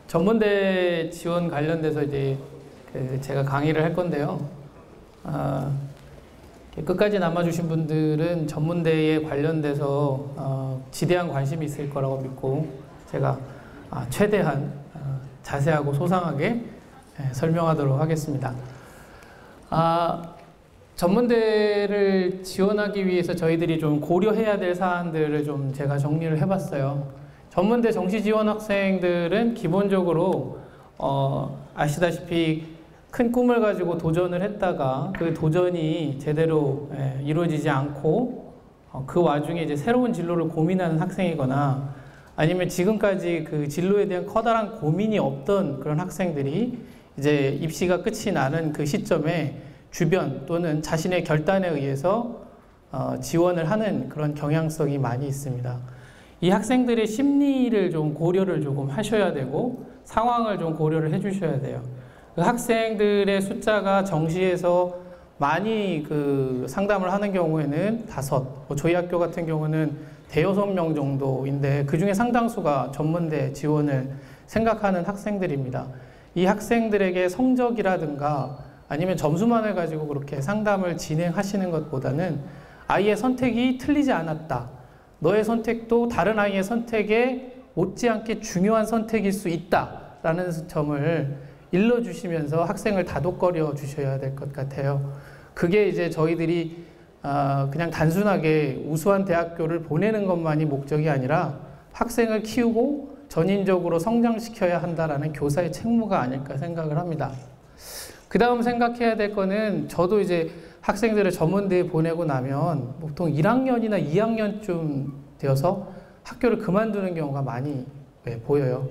전문대 지원 관련돼서 이제 제가 강의를 할 건데요. 끝까지 남아주신 분들은 전문대에 관련돼서 지대한 관심이 있을 거라고 믿고 제가 최대한 자세하고 소상하게 설명하도록 하겠습니다. 전문대를 지원하기 위해서 저희들이 좀 고려해야 될 사안들을 좀 제가 정리를 해봤어요. 전문대 정시 지원 학생들은 기본적으로 아시다시피 큰 꿈을 가지고 도전을 했다가 그 도전이 제대로 이루어지지 않고 그 와중에 이제 새로운 진로를 고민하는 학생이거나 아니면 지금까지 그 진로에 대한 커다란 고민이 없던 그런 학생들이 이제 입시가 끝이 나는 그 시점에 주변 또는 자신의 결단에 의해서 지원을 하는 그런 경향성이 많이 있습니다. 이 학생들의 심리를 좀 고려를 조금 하셔야 되고 상황을 좀 고려를 해 주셔야 돼요. 그 학생들의 숫자가 정시에서 많이 상담을 하는 경우에는 5, 저희 학교 같은 경우는 대여섯 명 정도인데 그 중에 상당수가 전문대 지원을 생각하는 학생들입니다. 이 학생들에게 성적이라든가 아니면 점수만을 가지고 그렇게 상담을 진행하시는 것보다는 아이의 선택이 틀리지 않았다. 너의 선택도 다른 아이의 선택에 못지않게 중요한 선택일 수 있다라는 점을 일러주시면서 학생을 다독거려 주셔야 될 것 같아요. 그게 이제 저희들이 그냥 단순하게 우수한 대학교를 보내는 것만이 목적이 아니라 학생을 키우고 전인적으로 성장시켜야 한다라는 교사의 책무가 아닐까 생각을 합니다. 그 다음 생각해야 될 거는 저도 이제 학생들을 전문대에 보내고 나면 보통 1학년이나 2학년쯤 되어서 학교를 그만두는 경우가 많이 보여요.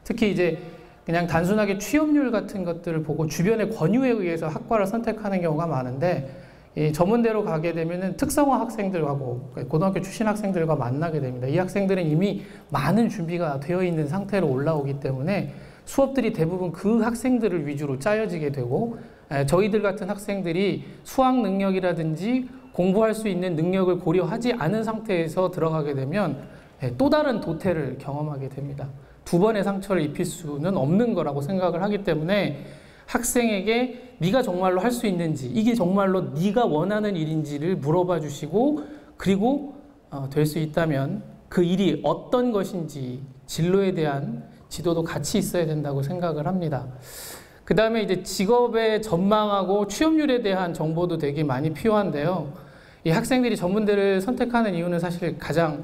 특히 이제 그냥 단순하게 취업률 같은 것들을 보고 주변의 권유에 의해서 학과를 선택하는 경우가 많은데 이 전문대로 가게 되면은 특성화 학생들하고 고등학교 출신 학생들과 만나게 됩니다. 이 학생들은 이미 많은 준비가 되어 있는 상태로 올라오기 때문에 수업들이 대부분 그 학생들을 위주로 짜여지게 되고 저희들 같은 학생들이 수학 능력이라든지 공부할 수 있는 능력을 고려하지 않은 상태에서 들어가게 되면 또 다른 도태를 경험하게 됩니다. 두 번의 상처를 입힐 수는 없는 거라고 생각을 하기 때문에 학생에게 네가 정말로 할 수 있는지 이게 정말로 네가 원하는 일인지를 물어봐 주시고 그리고 될 수 있다면 그 일이 어떤 것인지 진로에 대한 지도도 같이 있어야 된다고 생각을 합니다. 그 다음에 이제 직업의 전망하고 취업률에 대한 정보도 되게 많이 필요한데요. 이 학생들이 전문대를 선택하는 이유는 사실 가장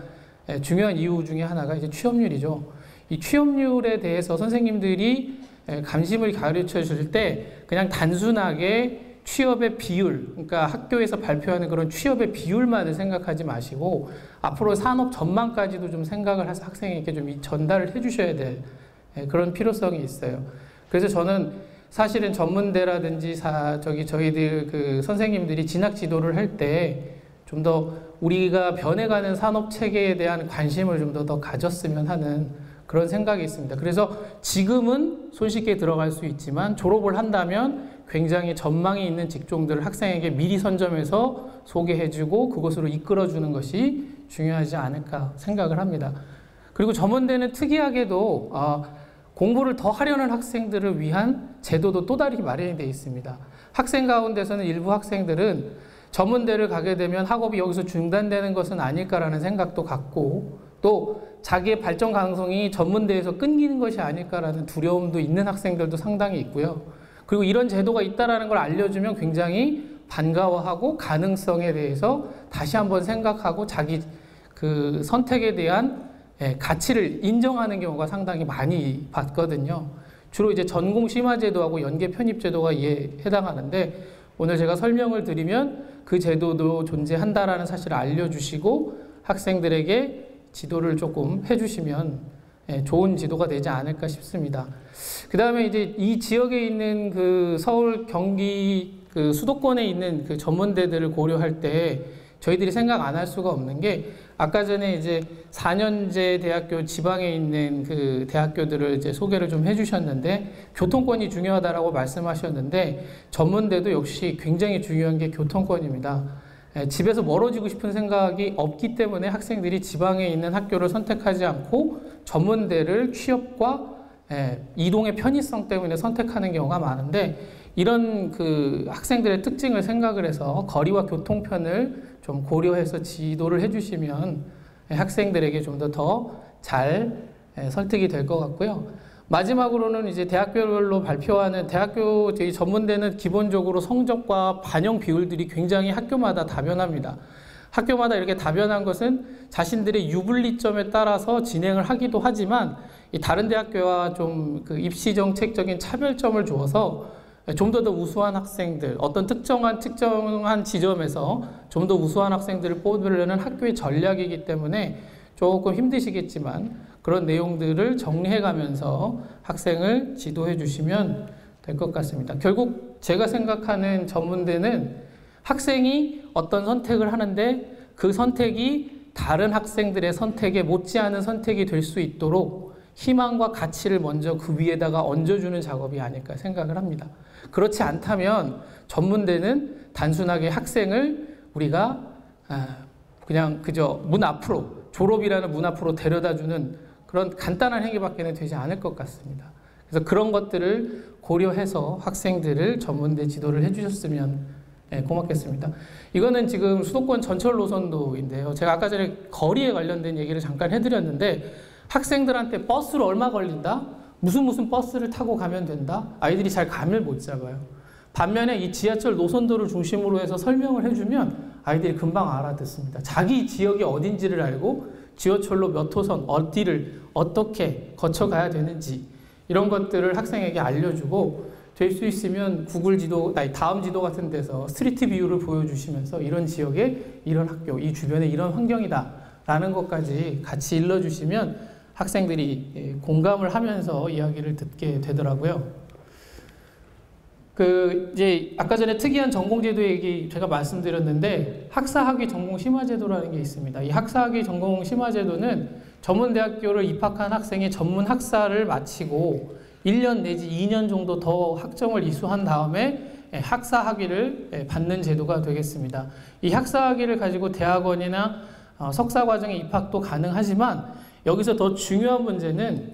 중요한 이유 중에 하나가 이제 취업률이죠. 이 취업률에 대해서 선생님들이 감심을 가르쳐 줄 때 그냥 단순하게 취업의 비율, 그러니까 학교에서 발표하는 그런 취업의 비율만을 생각하지 마시고 앞으로 산업 전망까지도 좀 생각을 해서 학생에게 좀 전달을 해 주셔야 될 그런 필요성이 있어요. 그래서 저는 사실은 전문대라든지 저희들 그 선생님들이 진학 지도를 할 때 좀 더 우리가 변해가는 산업 체계에 대한 관심을 좀 더 가졌으면 하는 그런 생각이 있습니다. 그래서 지금은 손쉽게 들어갈 수 있지만 졸업을 한다면 굉장히 전망이 있는 직종들을 학생에게 미리 선점해서 소개해주고 그것으로 이끌어주는 것이 중요하지 않을까 생각을 합니다. 그리고 전문대는 특이하게도 공부를 더 하려는 학생들을 위한 제도도 또 다르게 마련이 되어 있습니다. 학생 가운데서는 일부 학생들은 전문대를 가게 되면 학업이 여기서 중단되는 것은 아닐까라는 생각도 갖고 또 자기의 발전 가능성이 전문대에서 끊기는 것이 아닐까라는 두려움도 있는 학생들도 상당히 있고요. 그리고 이런 제도가 있다는 걸 알려주면 굉장히 반가워하고 가능성에 대해서 다시 한번 생각하고 자기 그 선택에 대한 가치를 인정하는 경우가 상당히 많이 봤거든요. 주로 이제 전공 심화 제도하고 연계 편입 제도가 이에 해당하는데 오늘 제가 설명을 드리면 그 제도도 존재한다라는 사실을 알려주시고 학생들에게 지도를 조금 해주시면 좋은 지도가 되지 않을까 싶습니다. 그 다음에 이제 이 지역에 있는 그 서울, 경기 그 수도권에 있는 그 전문대들을 고려할 때 저희들이 생각 안 할 수가 없는 게 아까 전에 이제 4년제 대학교 지방에 있는 그 대학교들을 이제 소개를 좀 해주셨는데 교통권이 중요하다라고 말씀하셨는데 전문대도 역시 굉장히 중요한 게 교통권입니다. 집에서 멀어지고 싶은 생각이 없기 때문에 학생들이 지방에 있는 학교를 선택하지 않고 전문대를 취업과 이동의 편의성 때문에 선택하는 경우가 많은데 이런 그 학생들의 특징을 생각을 해서 거리와 교통편을 좀 고려해서 지도를 해주시면 학생들에게 좀 더 잘 설득이 될 것 같고요. 마지막으로는 이제 대학별로 발표하는 대학교 저희 전문대는 기본적으로 성적과 반영 비율들이 굉장히 학교마다 다변합니다. 학교마다 이렇게 다변한 것은 자신들의 유불리점에 따라서 진행을 하기도 하지만 이 다른 대학교와 좀 그 입시 정책적인 차별점을 주어서 좀 더 우수한 학생들, 어떤 특정한 지점에서 좀 더 우수한 학생들을 뽑으려는 학교의 전략이기 때문에 조금 힘드시겠지만 그런 내용들을 정리해 가면서 학생을 지도해 주시면 될 것 같습니다. 결국 제가 생각하는 전문대는 학생이 어떤 선택을 하는데 그 선택이 다른 학생들의 선택에 못지않은 선택이 될 수 있도록 희망과 가치를 먼저 그 위에다가 얹어주는 작업이 아닐까 생각을 합니다. 그렇지 않다면 전문대는 단순하게 학생을 우리가 그냥 그저 문 앞으로 졸업이라는 문 앞으로 데려다주는 그런 간단한 행위밖에는 되지 않을 것 같습니다. 그래서 그런 것들을 고려해서 학생들을 전문대 지도를 해주셨으면 고맙겠습니다. 이거는 지금 수도권 전철 노선도인데요. 제가 아까 전에 거리에 관련된 얘기를 잠깐 해드렸는데 학생들한테 버스로 얼마 걸린다? 무슨 버스를 타고 가면 된다? 아이들이 잘 감을 못 잡아요. 반면에 이 지하철 노선도를 중심으로 해서 설명을 해주면 아이들이 금방 알아듣습니다. 자기 지역이 어딘지를 알고 지하철로 몇 호선, 어디를 어떻게 거쳐가야 되는지 이런 것들을 학생에게 알려주고 될 수 있으면 구글 지도, 다음 지도 같은 데서 스트리트 뷰를 보여주시면서 이런 지역에 이런 학교, 이 주변에 이런 환경이다 라는 것까지 같이 일러주시면 학생들이 공감을 하면서 이야기를 듣게 되더라고요. 이제 아까 전에 특이한 전공제도 얘기 제가 말씀드렸는데 학사학위 전공 심화제도라는 게 있습니다. 이 학사학위 전공 심화제도는 전문대학교를 입학한 학생이 전문 학사를 마치고 1년 내지 2년 정도 더 학점을 이수한 다음에 학사학위를 받는 제도가 되겠습니다. 이 학사학위를 가지고 대학원이나 석사과정에 입학도 가능하지만 여기서 더 중요한 문제는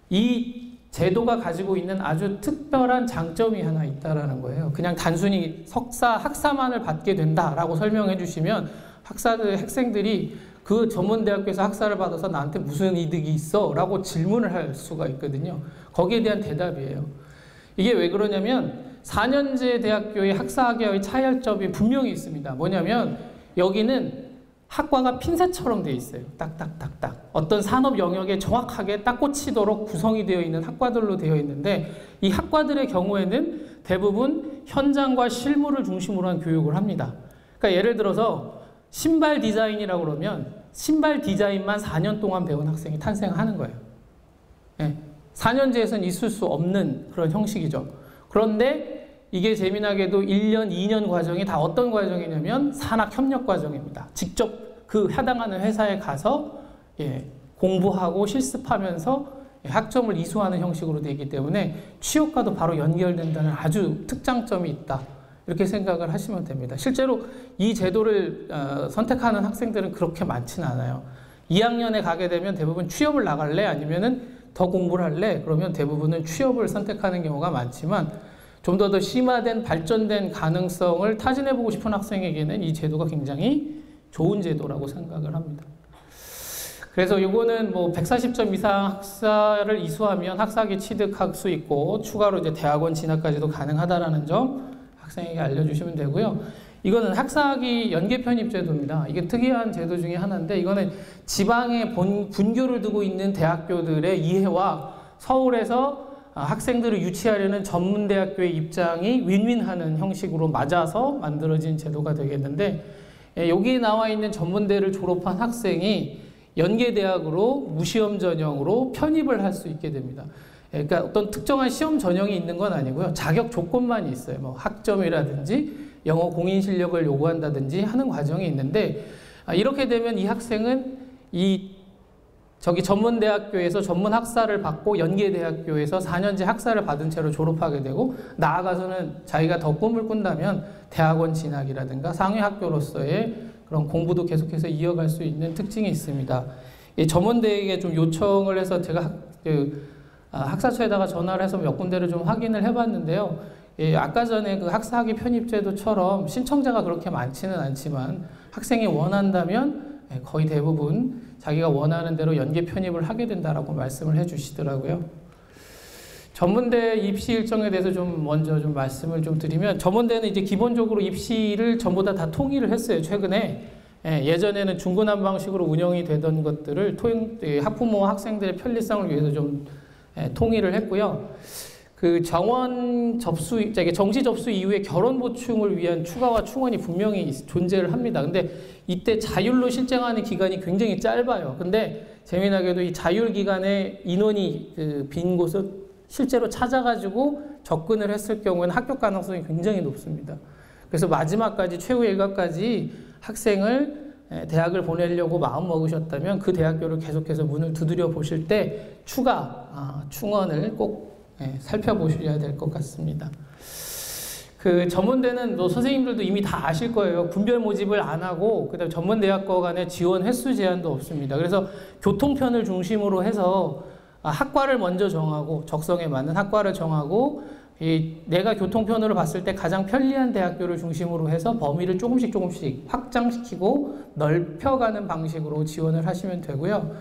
이 제도가 가지고 있는 아주 특별한 장점이 하나 있다라는 거예요. 그냥 단순히 학사만을 받게 된다라고 설명해 주시면 학생들이 그 전문대학교에서 학사를 받아서 나한테 무슨 이득이 있어? 라고 질문을 할 수가 있거든요. 거기에 대한 대답이에요. 이게 왜 그러냐면 4년제 대학교의 학사학위와의 차이점이 분명히 있습니다. 뭐냐면 여기는 학과가 핀셋처럼 되어 있어요. 딱딱딱딱. 어떤 산업 영역에 정확하게 딱 꽂히도록 구성이 되어 있는 학과들로 되어 있는데 이 학과들의 경우에는 대부분 현장과 실무를 중심으로 한 교육을 합니다. 그러니까 예를 들어서 신발 디자인이라고 그러면 신발 디자인만 4년 동안 배운 학생이 탄생하는 거예요. 4년제에서는 있을 수 없는 그런 형식이죠. 그런데 이게 재미나게도 1년, 2년 과정이 다 어떤 과정이냐면 산학협력 과정입니다. 직접 그 해당하는 회사에 가서 공부하고 실습하면서 학점을 이수하는 형식으로 되기 때문에 취업과도 바로 연결된다는 아주 특장점이 있다. 이렇게 생각을 하시면 됩니다. 실제로 이 제도를 선택하는 학생들은 그렇게 많지는 않아요. 2학년에 가게 되면 대부분 취업을 나갈래? 아니면은 더 공부를 할래? 그러면 대부분은 취업을 선택하는 경우가 많지만 좀 더 심화된 발전된 가능성을 타진해보고 싶은 학생에게는 이 제도가 굉장히 좋은 제도라고 생각을 합니다. 그래서 이거는 뭐 140점 이상 학사를 이수하면 학사학위 취득할 수 있고 추가로 이제 대학원 진학까지도 가능하다라는 점 학생에게 알려주시면 되고요. 이거는 학사학위 연계 편입 제도입니다. 이게 특이한 제도 중에 하나인데 이거는 지방에 분교를 두고 있는 대학교들의 이해와 서울에서 학생들을 유치하려는 전문대학교의 입장이 윈윈하는 형식으로 맞아서 만들어진 제도가 되겠는데 여기에 나와 있는 전문대를 졸업한 학생이 연계대학으로 무시험 전형으로 편입을 할 수 있게 됩니다. 그러니까 어떤 특정한 시험 전형이 있는 건 아니고요. 자격 조건만 있어요. 뭐 학점이라든지 영어 공인 실력을 요구한다든지 하는 과정이 있는데 이렇게 되면 이 학생은 전문대학교에서 전문 학사를 받고 연계대학교에서 4년제 학사를 받은 채로 졸업하게 되고 나아가서는 자기가 더 꿈을 꾼다면 대학원 진학이라든가 상위학교로서의 그런 공부도 계속해서 이어갈 수 있는 특징이 있습니다. 전문대에게 좀 요청을 해서 제가 학사처에다가 전화를 해서 몇 군데를 좀 확인을 해봤는데요. 예, 아까 전에 그 학사학위 편입제도처럼 신청자가 그렇게 많지는 않지만 학생이 원한다면 거의 대부분 자기가 원하는 대로 연계 편입을 하게 된다라고 말씀을 해주시더라고요. 전문대 입시 일정에 대해서 좀 먼저 좀 말씀을 좀 드리면, 전문대는 이제 기본적으로 입시를 전부 다 통일을 했어요, 최근에. 예전에는 중구난 방식으로 운영이 되던 것들을 학부모와 학생들의 편리성을 위해서 좀 통일을 했고요. 그 정시 접수 이후에 결혼 보충을 위한 추가와 충원이 분명히 존재를 합니다. 근데 이때 자율로 실쟁하는 기간이 굉장히 짧아요. 근데 재미나게도 이 자율 기간에 인원이 빈 곳을 실제로 찾아가지고 접근을 했을 경우에는 합격 가능성이 굉장히 높습니다. 그래서 마지막까지 최후 일과까지 학생을 대학을 보내려고 마음 먹으셨다면 그 대학교를 계속해서 문을 두드려 보실 때 추가 충원을 꼭 살펴보셔야 될 것 같습니다. 그 전문대는 선생님들도 이미 다 아실 거예요. 군별 모집을 안 하고 그다음에 전문대학교 간의 지원 횟수 제한도 없습니다. 그래서 교통편을 중심으로 해서 학과를 먼저 정하고 적성에 맞는 학과를 정하고 내가 교통편으로 봤을 때 가장 편리한 대학교를 중심으로 해서 범위를 조금씩 확장시키고 넓혀가는 방식으로 지원을 하시면 되고요.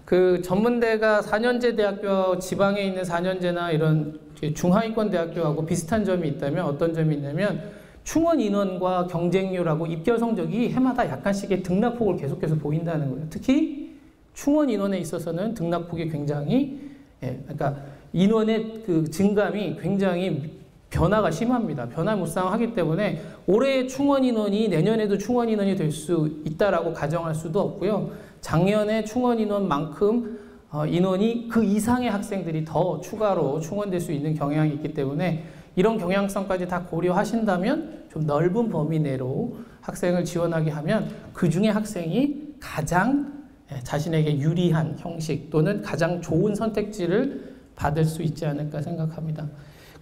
그 전문대가 4년제 대학교, 지방에 있는 4년제나 이런 중하위권 대학교하고 비슷한 점이 있다면 어떤 점이 있냐면 충원 인원과 경쟁률하고 입결 성적이 해마다 약간씩의 등락폭을 계속해서 보인다는 거예요. 특히 충원 인원에 있어서는 등락폭이 굉장히 그러니까 인원의 그 증감이 굉장히 변화가 심합니다. 변화무쌍하기 때문에 올해의 충원 인원이 내년에도 충원 인원이 될 수 있다라고 가정할 수도 없고요. 작년에 충원 인원만큼 인원이 그 이상의 학생들이 더 추가로 충원될 수 있는 경향이 있기 때문에 이런 경향성까지 다 고려하신다면 좀 넓은 범위 내로 학생을 지원하게 하면 그 중에 학생이 가장 자신에게 유리한 형식 또는 가장 좋은 선택지를 받을 수 있지 않을까 생각합니다.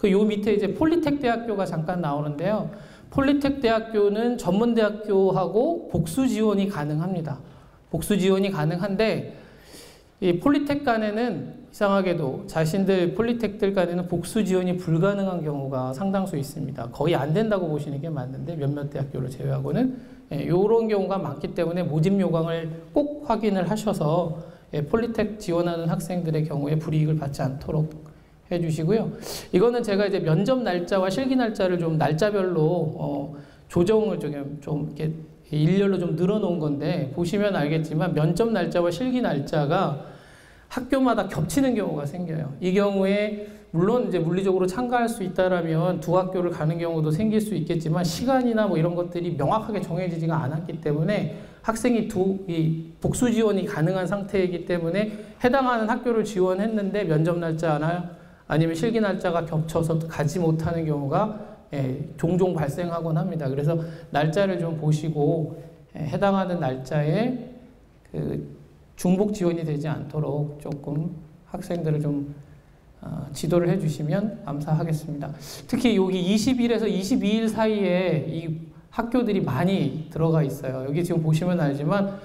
요 밑에 이제 폴리텍 대학교가 잠깐 나오는데요. 폴리텍 대학교는 전문대학교하고 복수 지원이 가능합니다. 복수 지원이 가능한데 이 폴리텍 간에는 이상하게도 자신들 폴리텍들 간에는 복수 지원이 불가능한 경우가 상당수 있습니다. 거의 안 된다고 보시는 게 맞는데 몇몇 대학교를 제외하고는 이런 경우가 많기 때문에 모집 요강을 꼭 확인을 하셔서 폴리텍 지원하는 학생들의 경우에 불이익을 받지 않도록 해주시고요. 이거는 제가 이제 면접 날짜와 실기 날짜를 좀 날짜별로 조정을 좀 이렇게 일렬로 좀 늘어놓은 건데 보시면 알겠지만 면접 날짜와 실기 날짜가 학교마다 겹치는 경우가 생겨요. 이 경우에 물론 이제 물리적으로 참가할 수 있다라면 두 학교를 가는 경우도 생길 수 있겠지만 시간이나 뭐 이런 것들이 명확하게 정해지지가 않았기 때문에 학생이 이 복수 지원이 가능한 상태이기 때문에 해당하는 학교를 지원했는데 면접 날짜나 아니면 실기 날짜가 겹쳐서 가지 못하는 경우가 종종 발생하곤 합니다. 그래서 날짜를 좀 보시고 해당하는 날짜에 그 중복 지원이 되지 않도록 조금 학생들을 좀 지도를 해주시면 감사하겠습니다. 특히 여기 20일에서 22일 사이에 이 학교들이 많이 들어가 있어요. 여기 지금 보시면 알지만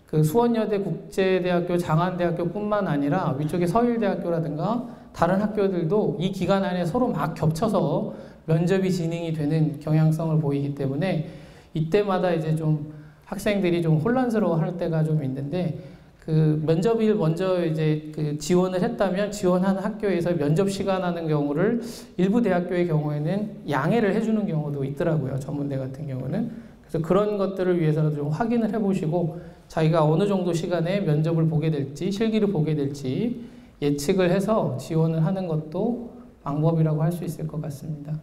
그 수원여대 국제대학교, 장안대학교뿐만 아니라 위쪽에 서일대학교라든가 다른 학교들도 이 기간 안에 서로 막 겹쳐서 면접이 진행이 되는 경향성을 보이기 때문에 이때마다 이제 좀 학생들이 좀 혼란스러워 할 때가 좀 있는데 그 면접일 먼저 이제 그 지원을 했다면 지원하는 학교에서 면접 시간 하는 경우를 일부 대학교의 경우에는 양해를 해주는 경우도 있더라고요. 전문대 같은 경우는. 그래서 그런 것들을 위해서라도 좀 확인을 해보시고 자기가 어느 정도 시간에 면접을 보게 될지 실기를 보게 될지 예측을 해서 지원을 하는 것도 방법이라고 할 수 있을 것 같습니다.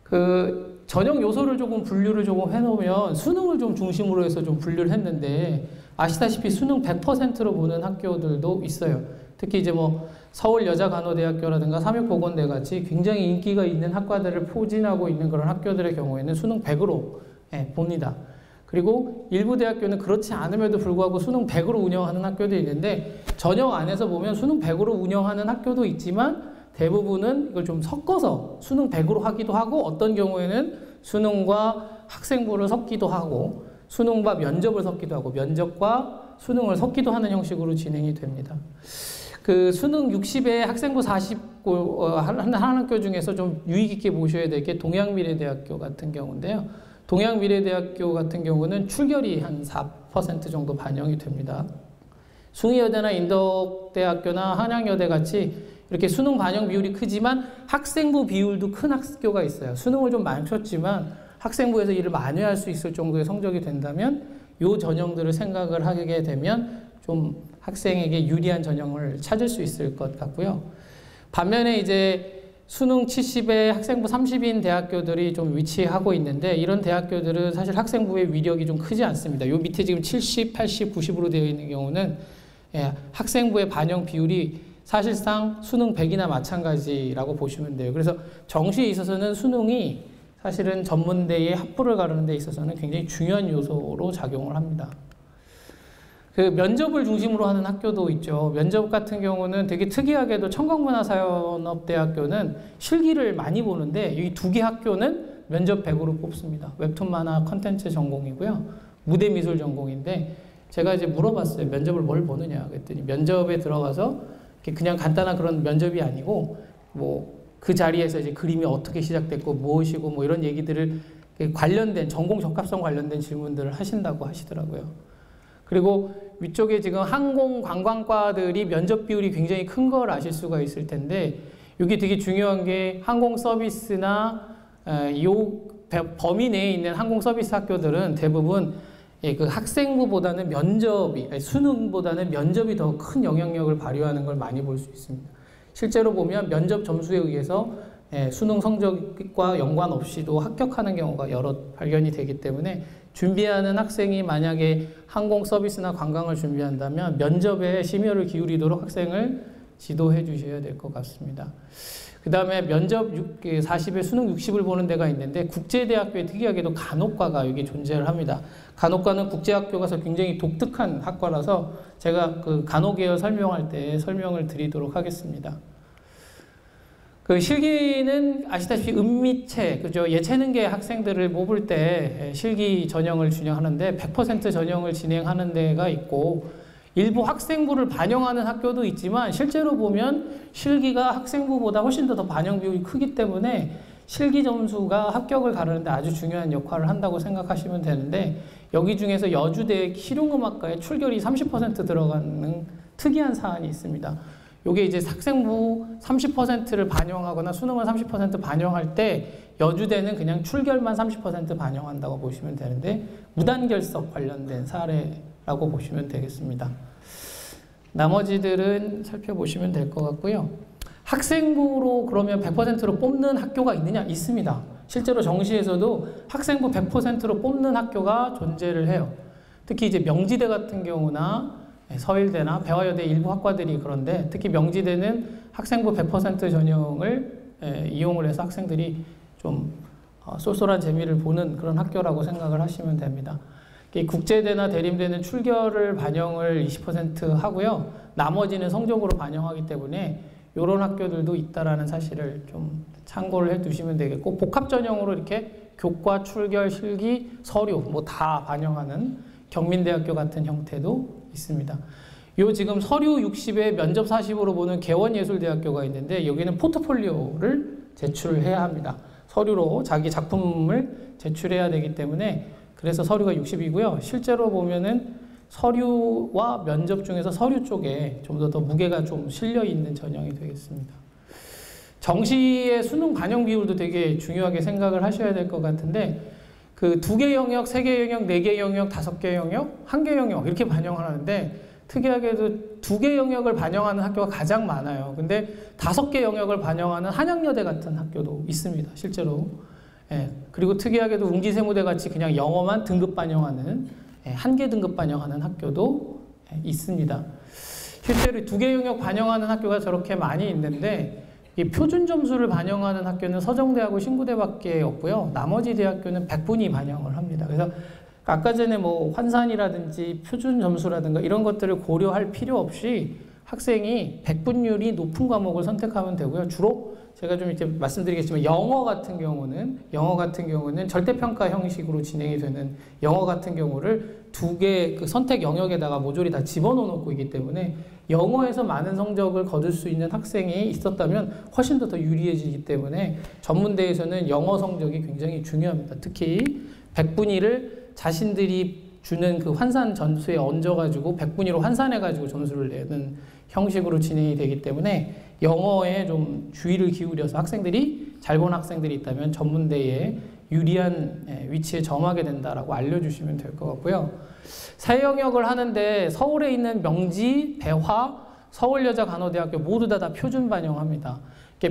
그 전형 요소를 조금 분류를 조금 해놓으면 수능을 좀 중심으로 해서 좀 분류를 했는데 아시다시피 수능 100%로 보는 학교들도 있어요. 특히 이제 뭐 서울여자간호대학교라든가 삼육보건대 같이 굉장히 인기가 있는 학과들을 포진하고 있는 그런 학교들의 경우에는 수능 100으로 봅니다. 그리고 일부 대학교는 그렇지 않음에도 불구하고 수능 100으로 운영하는 학교도 있는데 전형 안에서 보면 수능 100으로 운영하는 학교도 있지만 대부분은 이걸 좀 섞어서 수능 100으로 하기도 하고 어떤 경우에는 수능과 학생부를 섞기도 하고 수능과 면접을 섞기도 하고 면접과 수능을 섞기도 하는 형식으로 진행이 됩니다. 그 수능 60에 학생부 40 하는 학교 중에서 좀 유의 깊게 보셔야 될 게 동양미래대학교 같은 경우인데요. 동양미래대학교 같은 경우는 출결이 한 4% 정도 반영이 됩니다. 숭의여대나 인덕대학교나 한양여대 같이 이렇게 수능 반영 비율이 크지만 학생부 비율도 큰 학교가 있어요. 수능을 좀 많이 쳤지만 학생부에서 일을 많이 할 수 있을 정도의 성적이 된다면 요 전형들을 생각을 하게 되면 좀 학생에게 유리한 전형을 찾을 수 있을 것 같고요. 반면에 이제 수능 70에 학생부 30인 대학교들이 좀 위치하고 있는데 이런 대학교들은 사실 학생부의 위력이 좀 크지 않습니다. 요 밑에 지금 70, 80, 90으로 되어 있는 경우는 학생부의 반영 비율이 사실상 수능 100이나 마찬가지라고 보시면 돼요. 그래서 정시에 있어서는 수능이 사실은 전문대의 학부를 가르는 데 있어서는 굉장히 중요한 요소로 작용을 합니다. 그 면접을 중심으로 하는 학교도 있죠. 면접 같은 경우는 되게 특이하게도 청강문화산업대학교는 실기를 많이 보는데 이 두 개 학교는 면접 100으로 뽑습니다. 웹툰 만화 컨텐츠 전공이고요. 무대 미술 전공인데 제가 이제 물어봤어요. 면접을 뭘 보느냐 그랬더니 면접에 들어가서 그냥 간단한 그런 면접이 아니고 뭐 그 자리에서 이제 그림이 어떻게 시작됐고 무엇이고 뭐 이런 얘기들을 관련된 전공 적합성 관련된 질문들을 하신다고 하시더라고요. 그리고 위쪽에 지금 항공 관광과들이 면접 비율이 굉장히 큰 걸 아실 수가 있을 텐데 이게 되게 중요한 게 항공 서비스나 이 범위 내에 있는 항공 서비스 학교들은 대부분 그 학생부보다는 면접이 수능보다는 면접이 더 큰 영향력을 발휘하는 걸 많이 볼 수 있습니다. 실제로 보면 면접 점수에 의해서 수능 성적과 연관 없이도 합격하는 경우가 여러 발견이 되기 때문에 준비하는 학생이 만약에 항공 서비스나 관광을 준비한다면 면접에 심혈을 기울이도록 학생을 지도해 주셔야 될 것 같습니다. 그 다음에 면접 40에 수능 60을 보는 데가 있는데 국제대학교에 특이하게도 간호과가 여기 존재를 합니다. 간호과는 국제학교가서 굉장히 독특한 학과라서 제가 그 간호계열 설명할 때 설명을 드리도록 하겠습니다. 그 실기는 아시다시피 은미체, 그죠? 예체능계 학생들을 뽑을 때 실기 전형을 진행하는데 100% 전형을 진행하는 데가 있고 일부 학생부를 반영하는 학교도 있지만 실제로 보면 실기가 학생부보다 훨씬 더 반영 비율이 크기 때문에 실기 점수가 합격을 가르는데 아주 중요한 역할을 한다고 생각하시면 되는데 여기 중에서 여주대 실용음악과에 출결이 30% 들어가는 특이한 사안이 있습니다. 요게 이제 학생부 30%를 반영하거나 수능을 30% 반영할 때 여주대는 그냥 출결만 30% 반영한다고 보시면 되는데 무단결석 관련된 사례라고 보시면 되겠습니다. 나머지들은 살펴보시면 될 것 같고요. 학생부로 그러면 100%로 뽑는 학교가 있느냐? 있습니다. 실제로 정시에서도 학생부 100%로 뽑는 학교가 존재를 해요. 특히 이제 명지대 같은 경우나 서일대나 배화여대 일부 학과들이 그런데 특히 명지대는 학생부 100% 전형을 이용을 해서 학생들이 좀 쏠쏠한 재미를 보는 그런 학교라고 생각을 하시면 됩니다. 국제대나 대림대는 출결을 반영을 20% 하고요. 나머지는 성적으로 반영하기 때문에 이런 학교들도 있다라는 사실을 좀 참고를 해두시면 되겠고 복합전형으로 이렇게 교과, 출결, 실기, 서류 뭐 다 반영하는 경민대학교 같은 형태도 있습니다. 요 지금 서류 60에 면접 40으로 보는 개원예술대학교가 있는데 여기는 포트폴리오를 제출해야 합니다. 서류로 자기 작품을 제출해야 되기 때문에 그래서 서류가 60이고요. 실제로 보면은 서류와 면접 중에서 서류 쪽에 좀 더 무게가 좀 실려 있는 전형이 되겠습니다. 정시의 수능 반영 비율도 되게 중요하게 생각을 하셔야 될 것 같은데 그 2개 영역, 3개 영역, 4개 영역, 5개 영역, 1개 영역 이렇게 반영을 하는데 특이하게도 2개 영역을 반영하는 학교가 가장 많아요. 근데 5개 영역을 반영하는 한양여대 같은 학교도 있습니다. 실제로. 그리고 특이하게도 웅지세무대 같이 그냥 영어만 등급 반영하는 1개 등급 반영하는 학교도 있습니다. 실제로 2개 영역 반영하는 학교가 저렇게 많이 있는데 이 표준 점수를 반영하는 학교는 서정대하고 신구대밖에 없고요. 나머지 대학교는 100분위 반영을 합니다. 그래서 아까 전에 뭐 환산이라든지 표준 점수라든가 이런 것들을 고려할 필요 없이 학생이 100분율이 높은 과목을 선택하면 되고요. 주로 제가 좀 이렇게 말씀드리겠지만 영어 같은 경우는 절대평가 형식으로 진행이 되는 영어 같은 경우를 두 개 그 선택 영역에다가 모조리 다 집어넣고 있기 때문에 영어에서 많은 성적을 거둘 수 있는 학생이 있었다면 훨씬 더 유리해지기 때문에 전문대에서는 영어 성적이 굉장히 중요합니다. 특히 100분위를 자신들이 주는 그 환산 점수에 얹어가지고 100분위로 환산해가지고 점수를 내는 형식으로 진행이 되기 때문에 영어에 좀 주의를 기울여서 학생들이 잘 본 학생들이 있다면 전문대에 유리한 위치에 점하게 된다라고 알려주시면 될 것 같고요. 사회 영역을 하는데 서울에 있는 명지, 배화, 서울여자간호대학교 모두 다 표준 반영합니다.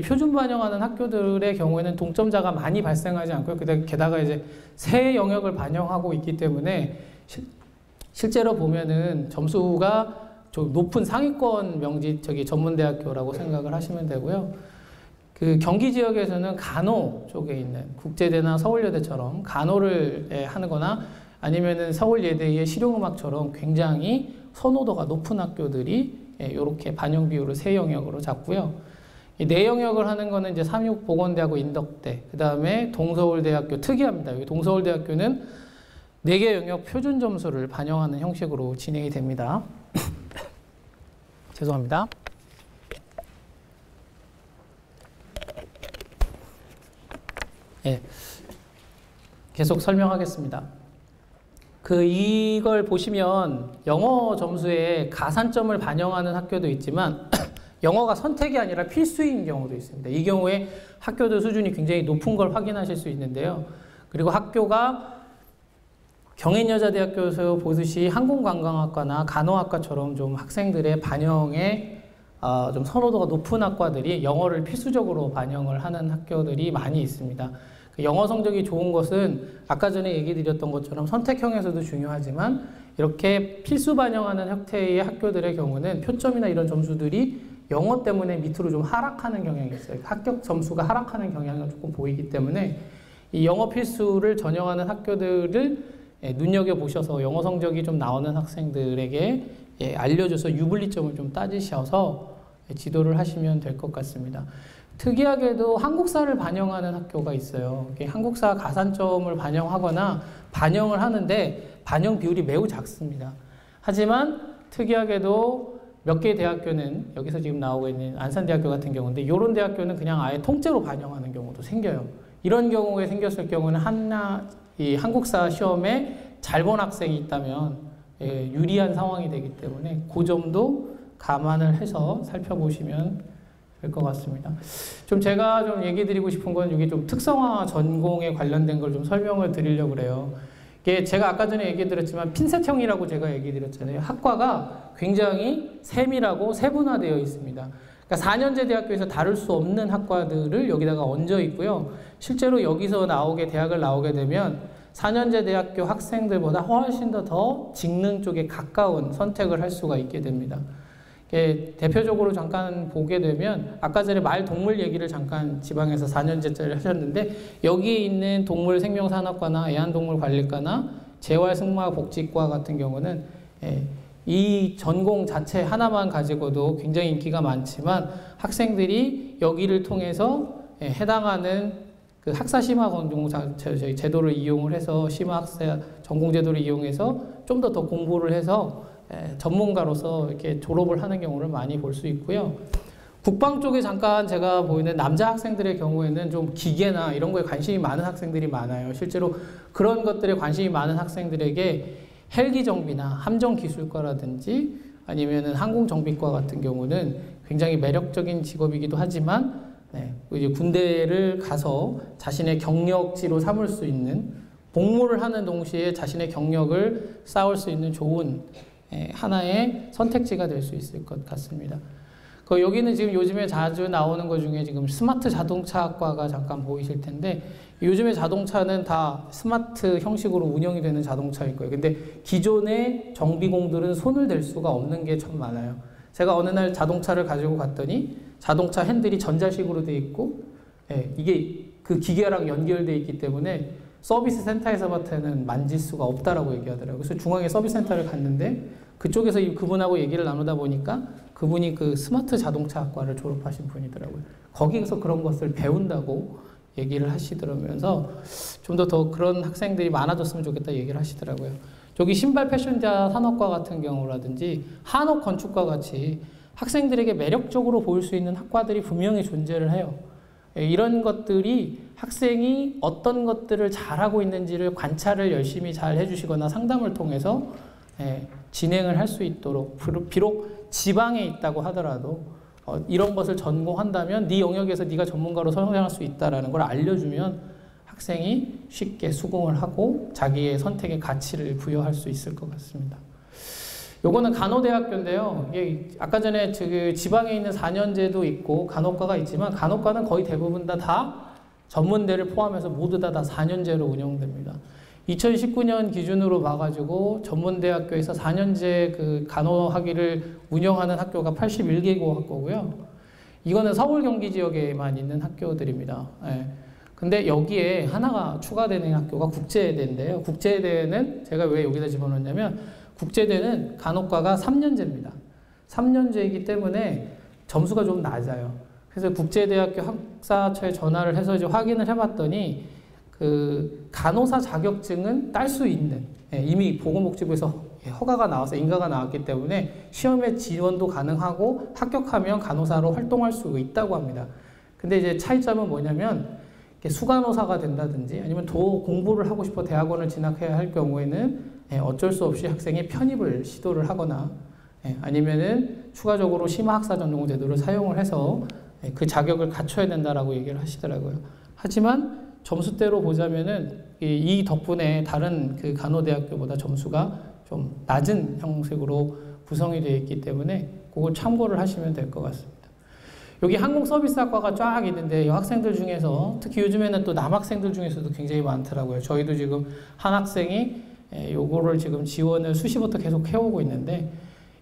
표준 반영하는 학교들의 경우에는 동점자가 많이 발생하지 않고요. 게다가 이제 새 영역을 반영하고 있기 때문에 실제로 보면은 점수가 좀 높은 상위권 명지 전문대학교라고 생각을 하시면 되고요. 그 경기 지역에서는 간호 쪽에 있는 국제대나 서울여대처럼 간호를 하거나 아니면은 서울예대의 실용음악처럼 굉장히 선호도가 높은 학교들이 이렇게 반영 비율을 세 영역으로 잡고요. 이 네 영역을 하는 거는 이제 삼육보건대하고 인덕대, 그 다음에 동서울대학교 특이합니다. 여기 동서울대학교는 4개 영역 표준 점수를 반영하는 형식으로 진행이 됩니다. 죄송합니다. 예, 계속 설명하겠습니다. 이걸 보시면 영어 점수에 가산점을 반영하는 학교도 있지만 영어가 선택이 아니라 필수인 경우도 있습니다. 이 경우에 학교들 수준이 굉장히 높은 걸 확인하실 수 있는데요. 그리고 학교가 경인여자대학교에서 보듯이 항공관광학과나 간호학과처럼 좀 학생들의 반영에 좀 선호도가 높은 학과들이 영어를 필수적으로 반영을 하는 학교들이 많이 있습니다. 영어 성적이 좋은 것은 아까 전에 얘기 드렸던 것처럼 선택형에서도 중요하지만 이렇게 필수 반영하는 형태의 학교들의 경우는 표점이나 이런 점수들이 영어 때문에 밑으로 좀 하락하는 경향이 있어요. 합격 점수가 하락하는 경향이 조금 보이기 때문에 이 영어 필수를 전형하는 학교들을 눈여겨보셔서 영어 성적이 좀 나오는 학생들에게 알려줘서 유불리점을 좀 따지셔서 지도를 하시면 될 것 같습니다. 특이하게도 한국사를 반영하는 학교가 있어요. 한국사 가산점을 반영하거나 반영을 하는데 반영 비율이 매우 작습니다. 하지만 특이하게도 몇 개의 대학교는 여기서 지금 나오고 있는 안산대학교 같은 경우인데 이런 대학교는 그냥 아예 통째로 반영하는 경우도 생겨요. 이런 경우에 생겼을 경우는 이 한국사 시험에 잘 본 학생이 있다면 유리한 상황이 되기 때문에 그 점도 감안을 해서 살펴보시면 될 것 같습니다. 제가 좀 얘기 드리고 싶은 건 여기 좀 특성화 전공에 관련된 걸 좀 설명을 드리려고 그래요. 이게 제가 아까 전에 얘기 드렸지만 핀셋형이라고 제가 얘기 드렸잖아요. 학과가 굉장히 세밀하고 세분화되어 있습니다. 그러니까 4년제 대학교에서 다룰 수 없는 학과들을 여기다가 얹어 있고요. 실제로 여기서 대학을 나오게 되면 4년제 대학교 학생들보다 훨씬 더 직능 쪽에 가까운 선택을 할 수가 있게 됩니다. 대표적으로 잠깐 보게 되면 아까 전에 말 동물 얘기를 잠깐 지방에서 4년제짜리 하셨는데 여기에 있는 동물생명산업과나 애완동물관리과나 재활승마복지과 같은 경우는 이 전공 자체 하나만 가지고도 굉장히 인기가 많지만 학생들이 여기를 통해서 해당하는 그 학사심화 제도를 이용을 해서 심화학사 전공 제도를 이용해서 좀 더 공부를 해서 전문가로서 이렇게 졸업을 하는 경우를 많이 볼 수 있고요. 국방 쪽에 잠깐 제가 보이는 남자 학생들의 경우에는 좀 기계나 이런 거에 관심이 많은 학생들이 많아요. 실제로 그런 것들에 관심이 많은 학생들에게 헬기 정비나 함정 기술과라든지 아니면은 항공정비과 같은 경우는 굉장히 매력적인 직업이기도 하지만 이제 군대를 가서 자신의 경력지로 삼을 수 있는 복무를 하는 동시에 자신의 경력을 쌓을 수 있는 좋은 하나의 선택지가 될 수 있을 것 같습니다. 여기는 지금 요즘에 자주 나오는 것 중에 지금 스마트 자동차학과가 잠깐 보이실 텐데 요즘에 자동차는 다 스마트 형식으로 운영이 되는 자동차일 거예요. 근데 기존의 정비공들은 손을 댈 수가 없는 게 참 많아요. 제가 어느 날 자동차를 가지고 갔더니 자동차 핸들이 전자식으로 돼 있고 이게 그 기계랑 연결돼 있기 때문에 서비스 센터에서부터는 만질 수가 없다라고 얘기하더라고요. 그래서 중앙에 서비스 센터를 갔는데 그쪽에서 그분하고 얘기를 나누다 보니까 그분이 그 스마트 자동차학과를 졸업하신 분이더라고요. 거기서 그런 것을 배운다고 얘기를 하시더라면서 좀 더 그런 학생들이 많아졌으면 좋겠다 얘기를 하시더라고요. 저기 신발 패션자 산업과 같은 경우라든지 한옥 건축과 같이 학생들에게 매력적으로 보일 수 있는 학과들이 분명히 존재를 해요. 이런 것들이 학생이 어떤 것들을 잘하고 있는지를 관찰을 열심히 잘 해주시거나 상담을 통해서 진행을 할 수 있도록, 비록 지방에 있다고 하더라도 이런 것을 전공한다면 네 영역에서 네가 전문가로 성장할 수 있다는 걸 알려주면 학생이 쉽게 수긍을 하고 자기의 선택의 가치를 부여할 수 있을 것 같습니다. 요거는 간호대학교인데요. 이게 아까 전에 지방에 있는 4년제도 있고 간호과가 있지만 간호과는 거의 대부분 다 전문대를 포함해서 모두 다 4년제로 운영됩니다. 2019년 기준으로 봐가지고 전문대학교에서 4년제 그 간호학위를 운영하는 학교가 81개고 학교고요. 이거는 서울 경기 지역에만 있는 학교들입니다. 근데 여기에 하나가 추가되는 학교가 국제대인데요. 국제대는 제가 왜 여기다 집어넣냐면 국제대는 간호과가 3년제입니다. 3년제이기 때문에 점수가 좀 낮아요. 그래서 국제대학교 학사처에 전화를 해서 이제 확인을 해봤더니 그 간호사 자격증은 딸 수 있는, 이미 보건복지부에서 허가가 나와서 인가가 나왔기 때문에 시험에 지원도 가능하고 합격하면 간호사로 활동할 수 있다고 합니다. 근데 이제 차이점은 뭐냐면 수간호사가 된다든지 아니면 더 공부를 하고 싶어 대학원을 진학해야 할 경우에는 어쩔 수 없이 학생이 편입을 시도를 하거나 아니면은 추가적으로 심화학사 전공 제도를 사용을 해서 그 자격을 갖춰야 된다라고 얘기를 하시더라고요. 하지만 점수대로 보자면은 이 덕분에 다른 그 간호대학교보다 점수가 좀 낮은 형식으로 구성이 되어 있기 때문에 그걸 참고를 하시면 될 것 같습니다. 여기 항공서비스학과가 쫙 있는데 이 학생들 중에서 특히 요즘에는 또 남학생들 중에서도 굉장히 많더라고요. 저희도 지금 한 학생이 요거를 지금 지원을 수시부터 계속 해오고 있는데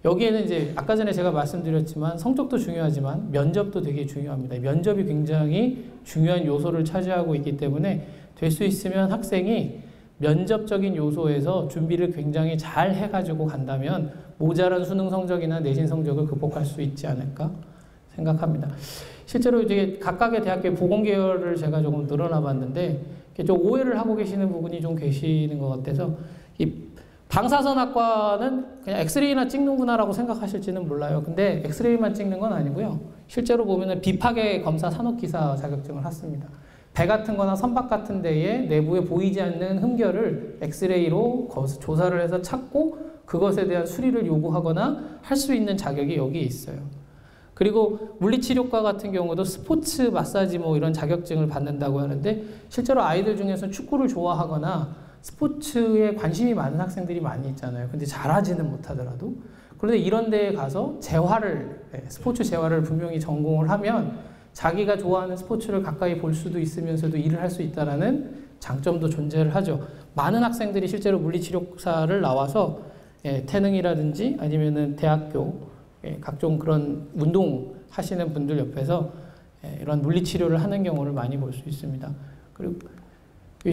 여기에는 이제 아까 전에 제가 말씀드렸지만 성적도 중요하지만 면접도 되게 중요합니다. 면접이 굉장히 중요한 요소를 차지하고 있기 때문에 될 수 있으면 학생이 면접적인 요소에서 준비를 굉장히 잘 해가지고 간다면 모자란 수능 성적이나 내신 성적을 극복할 수 있지 않을까 생각합니다. 실제로 이제 각각의 대학교의 보건계열을 제가 조금 늘어나 봤는데 좀 오해를 하고 계시는 부분이 좀 계시는 것 같아서 이 방사선학과는 그냥 엑스레이나 찍는구나라고 생각하실지는 몰라요. 근데 엑스레이만 찍는 건 아니고요. 실제로 보면은 비파괴 검사 산업기사 자격증을 했습니다. 배 같은 거나 선박 같은 데에 내부에 보이지 않는 흠결을 엑스레이로 조사를 해서 찾고 그것에 대한 수리를 요구하거나 할 수 있는 자격이 여기에 있어요. 그리고 물리치료과 같은 경우도 스포츠 마사지 뭐 이런 자격증을 받는다고 하는데 실제로 아이들 중에서 축구를 좋아하거나 스포츠에 관심이 많은 학생들이 많이 있잖아요. 근데 잘하지는 못하더라도. 그런데 이런 데에 가서 스포츠 재활을 분명히 전공을 하면 자기가 좋아하는 스포츠를 가까이 볼 수도 있으면서도 일을 할 수 있다는 장점도 존재를 하죠. 많은 학생들이 실제로 물리치료사를 나와서 태능이라든지 아니면은 대학교 각종 그런 운동 하시는 분들 옆에서 이런 물리치료를 하는 경우를 많이 볼 수 있습니다. 그리고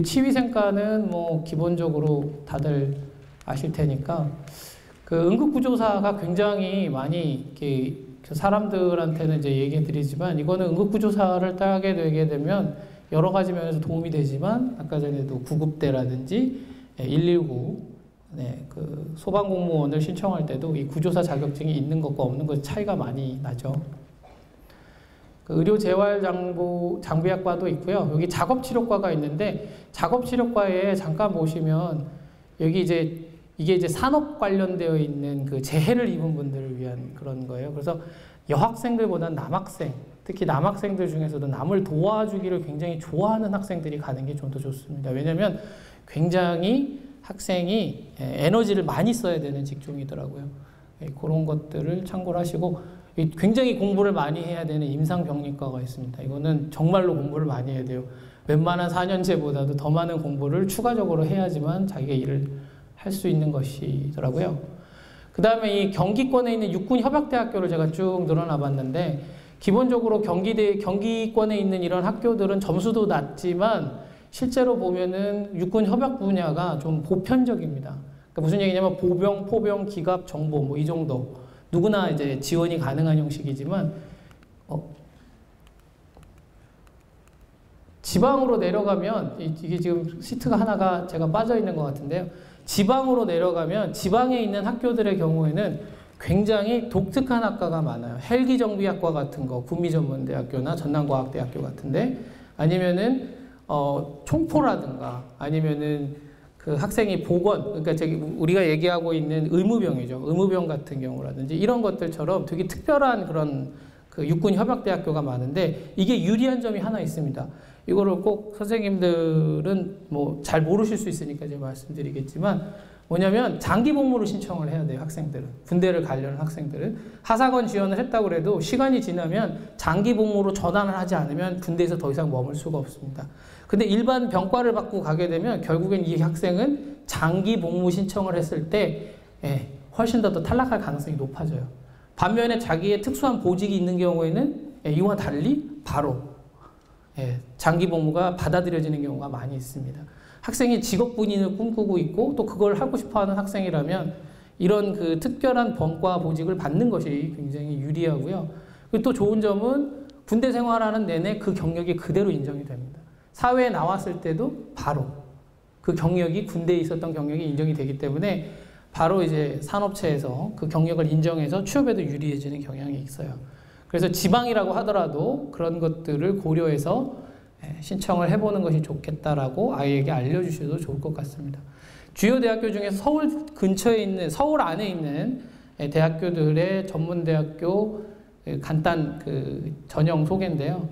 치위생과는 뭐 기본적으로 다들 아실 테니까 그 응급구조사가 굉장히 많이 이렇게 사람들한테는 이제 얘기 드리지만 이거는 응급구조사를 따게 되게 되면 여러 가지 면에서 도움이 되지만 아까 전에도 구급대라든지 119 그 소방공무원을 신청할 때도 이 구조사 자격증이 있는 것과 없는 것 차이가 많이 나죠. 그 의료재활장비학과도 있고요. 여기 작업치료과가 있는데 작업치료과에 잠깐 보시면 여기 이게 이제 산업 관련되어 있는 그 재해를 입은 분들을 위한 그런 거예요. 그래서 여학생들보다는 남학생, 특히 남학생들 중에서도 남을 도와주기를 굉장히 좋아하는 학생들이 가는 게 좀 더 좋습니다. 왜냐하면 굉장히 학생이 에너지를 많이 써야 되는 직종이더라고요. 그런 것들을 참고를 하시고 굉장히 공부를 많이 해야 되는 임상병리과가 있습니다. 이거는 정말로 공부를 많이 해야 돼요. 웬만한 4년제보다도 더 많은 공부를 추가적으로 해야지만 자기가 일을 할 수 있는 것이더라고요. 그 다음에 이 경기권에 있는 육군협약대학교를 제가 쭉 늘어나 봤는데 기본적으로 경기권에 있는 이런 학교들은 점수도 낮지만 실제로 보면은 육군협약 분야가 좀 보편적입니다. 그러니까 무슨 얘기냐면 보병, 포병, 기갑, 정보 뭐 이 정도 누구나 이제 지원이 가능한 형식이지만 지방으로 내려가면 이게 지금 시트가 하나가 제가 빠져 있는 것 같은데요. 지방으로 내려가면 지방에 있는 학교들의 경우에는 굉장히 독특한 학과가 많아요. 헬기정비학과 같은 거, 구미전문대학교나 전남과학대학교 같은데, 아니면은 총포라든가 아니면은 그 학생이 보건, 그러니까 저기 우리가 얘기하고 있는 의무병이죠. 의무병 같은 경우라든지 이런 것들처럼 되게 특별한 그런 그 육군협약대학교가 많은데, 이게 유리한 점이 하나 있습니다. 이거를 꼭 선생님들은 뭐 잘 모르실 수 있으니까 제가 말씀드리겠지만, 뭐냐면 장기 복무를 신청을 해야 돼요. 학생들은, 군대를 가려는 학생들은 하사관 지원을 했다고 해도 시간이 지나면 장기 복무로 전환을 하지 않으면 군대에서 더 이상 머물 수가 없습니다. 근데 일반 병과를 받고 가게 되면 결국엔 이 학생은 장기 복무 신청을 했을 때 훨씬 더 탈락할 가능성이 높아져요. 반면에 자기의 특수한 보직이 있는 경우에는 이와 달리 바로 장기 복무가 받아들여지는 경우가 많이 있습니다. 학생이 직업 군인을 꿈꾸고 있고 또 그걸 하고 싶어하는 학생이라면 이런 그 특별한 병과 보직을 받는 것이 굉장히 유리하고요. 그리고 또 좋은 점은 군대 생활하는 내내 그 경력이 그대로 인정이 됩니다. 사회에 나왔을 때도 바로 그 경력이, 군대에 있었던 경력이 인정이 되기 때문에 바로 이제 산업체에서 그 경력을 인정해서 취업에도 유리해지는 경향이 있어요. 그래서 지방이라고 하더라도 그런 것들을 고려해서 신청을 해보는 것이 좋겠다라고 아이에게 알려주셔도 좋을 것 같습니다. 주요 대학교 중에서 서울 근처에 있는, 서울 안에 있는 대학교들의 전문대학교 간단 그 전형 소개인데요.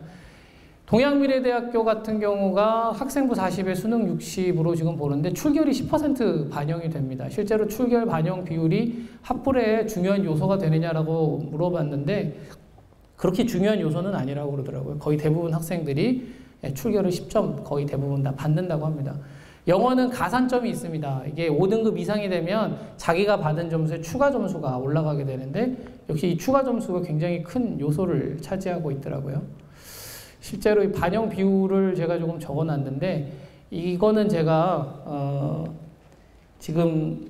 동양미래대학교 같은 경우가 학생부 40에 수능 60으로 지금 보는데 출결이 10% 반영이 됩니다. 실제로 출결 반영 비율이 학부래의 중요한 요소가 되느냐라고 물어봤는데 그렇게 중요한 요소는 아니라고 그러더라고요. 거의 대부분 학생들이 출결을 10점 거의 대부분 다 받는다고 합니다. 영어는 가산점이 있습니다. 이게 5등급 이상이 되면 자기가 받은 점수에 추가 점수가 올라가게 되는데 역시 이 추가 점수가 굉장히 큰 요소를 차지하고 있더라고요. 실제로 이 반영 비율을 제가 조금 적어놨는데 이거는 제가 지금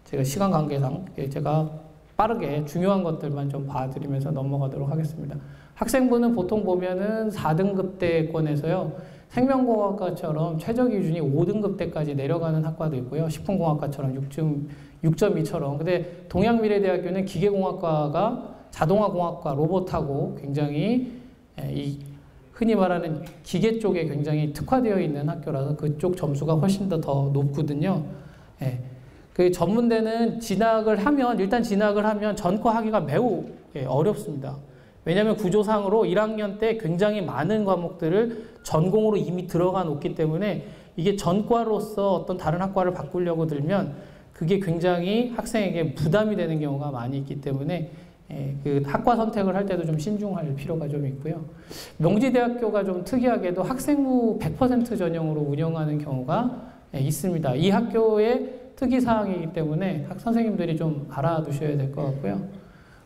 제가 시간 관계상 제가 빠르게 중요한 것들만 좀 봐드리면서 넘어가도록 하겠습니다. 학생부는 보통 보면은 4등급대권에서요. 생명공학과처럼 최저 기준이 5등급대까지 내려가는 학과도 있고요. 식품공학과처럼 6.2처럼. 근데 동양미래대학교는 기계공학과가 자동화공학과, 로봇하고 굉장히 이 흔히 말하는 기계 쪽에 굉장히 특화되어 있는 학교라서 그쪽 점수가 훨씬 더 높거든요. 그 전문대는 일단 진학을 하면 전과하기가 매우 어렵습니다. 왜냐하면 구조상으로 1학년 때 굉장히 많은 과목들을 전공으로 이미 들어가 놓기 때문에 이게 전과로서 어떤 다른 학과를 바꾸려고 들면 그게 굉장히 학생에게 부담이 되는 경우가 많이 있기 때문에 그 학과 선택을 할 때도 좀 신중할 필요가 좀 있고요. 명지대학교가 좀 특이하게도 학생부 100% 전형으로 운영하는 경우가 있습니다. 이 학교의 특이사항이기 때문에 선생님들이 좀 알아두셔야 될 것 같고요.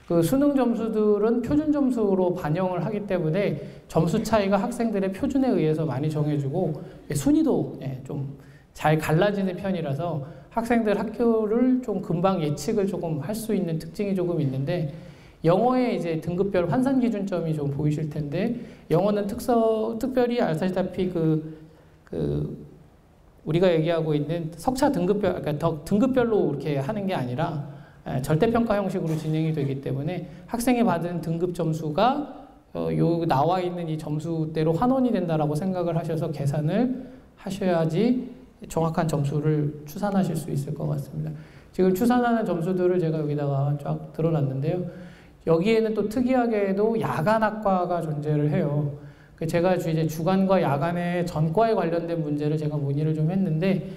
그 수능 점수들은 표준 점수로 반영을 하기 때문에 점수 차이가 학생들의 표준에 의해서 많이 정해지고 순위도 좀 잘 갈라지는 편이라서 학생들 학교를 좀 금방 예측을 조금 할 수 있는 특징이 조금 있는데 영어의 이제 등급별 환산 기준점이 좀 보이실 텐데 영어는 특별히 아시다시피 우리가 얘기하고 있는 석차 등급별, 그러니까 등급별로 이렇게 하는 게 아니라 절대평가 형식으로 진행이 되기 때문에 학생이 받은 등급 점수가 나와 있는 이 점수대로 환원이 된다라고 생각을 하셔서 계산을 하셔야지 정확한 점수를 추산하실 수 있을 것 같습니다. 지금 추산하는 점수들을 제가 여기다가 쫙 드러놨는데요. 여기에는 또 특이하게도 야간학과가 존재를 해요. 제가 이제 주간과 야간의 전과에 관련된 문제를 제가 문의를 좀 했는데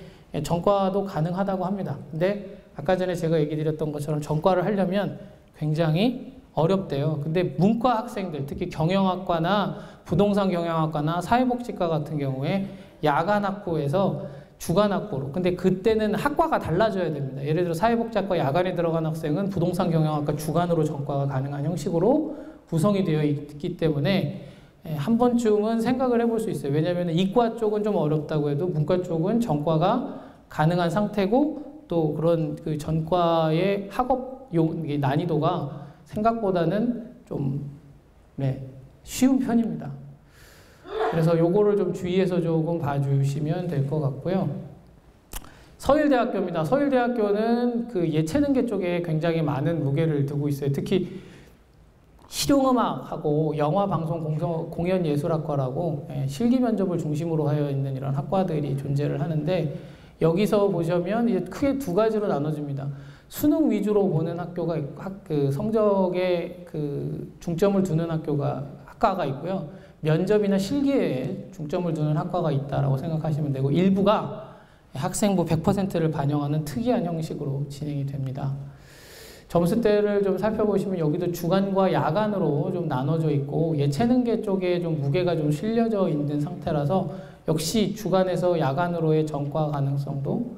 전과도 가능하다고 합니다. 근데 아까 전에 제가 얘기 드렸던 것처럼 전과를 하려면 굉장히 어렵대요. 근데 문과 학생들, 특히 경영학과나 부동산 경영학과나 사회복지과 같은 경우에 야간학부에서 주간학부로. 근데 그때는 학과가 달라져야 됩니다. 예를 들어 사회복지학과 야간에 들어간 학생은 부동산 경영학과 주간으로 전과가 가능한 형식으로 구성이 되어 있기 때문에 한 번쯤은 생각을 해볼 수 있어요. 왜냐하면 이과 쪽은 좀 어렵다고 해도 문과 쪽은 전과가 가능한 상태고 또 그런 그 전과의 학업 난이도가 생각보다는 좀 쉬운 편입니다. 그래서 요거를 좀 주의해서 조금 봐주시면 될 것 같고요. 서일대학교입니다. 서일대학교는 그 예체능계 쪽에 굉장히 많은 무게를 두고 있어요. 특히 실용음악하고 영화방송 공연예술학과라고 실기 면접을 중심으로 하여 있는 이런 학과들이 존재를 하는데, 여기서 보시면 이제 크게 두 가지로 나눠집니다. 수능 위주로 보는 학교가 그 성적에 그 중점을 두는 학과가 있고요. 면접이나 실기에 중점을 두는 학과가 있다라고 생각하시면 되고, 일부가 학생부 100%를 반영하는 특이한 형식으로 진행이 됩니다. 점수대를 좀 살펴보시면 여기도 주간과 야간으로 좀 나눠져 있고, 예체능계 쪽에 좀 무게가 좀 실려져 있는 상태라서 역시 주간에서 야간으로의 전과 가능성도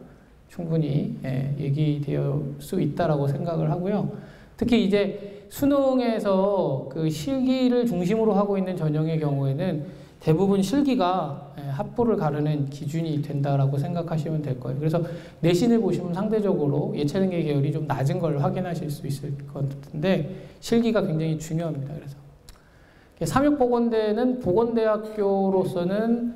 충분히 얘기될 수 있다라고 생각을 하고요. 특히 이제 수능에서 그 실기를 중심으로 하고 있는 전형의 경우에는 대부분 실기가 합부를 가르는 기준이 된다라고 생각하시면 될 거예요. 그래서 내신을 보시면 상대적으로 예체능계 계열이 좀 낮은 걸 확인하실 수 있을 것 같은데, 실기가 굉장히 중요합니다. 그래서 삼육보건대는 보건대학교로서는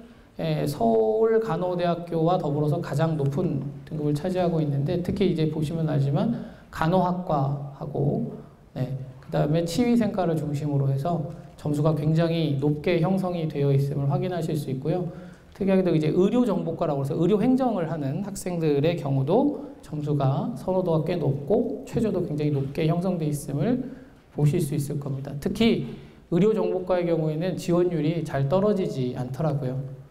서울간호대학교와 더불어서 가장 높은 등급을 차지하고 있는데, 특히 이제 보시면 알지만 간호학과하고 그 다음에 치위생과를 중심으로 해서 점수가 굉장히 높게 형성이 되어 있음을 확인하실 수 있고요. 특이하게도 이제 의료정보과라고 해서 의료행정을 하는 학생들의 경우도 점수가 선호도가 꽤 높고 최저도 굉장히 높게 형성되어 있음을 보실 수 있을 겁니다. 특히 의료정보과의 경우에는 지원율이 잘 떨어지지 않더라고요.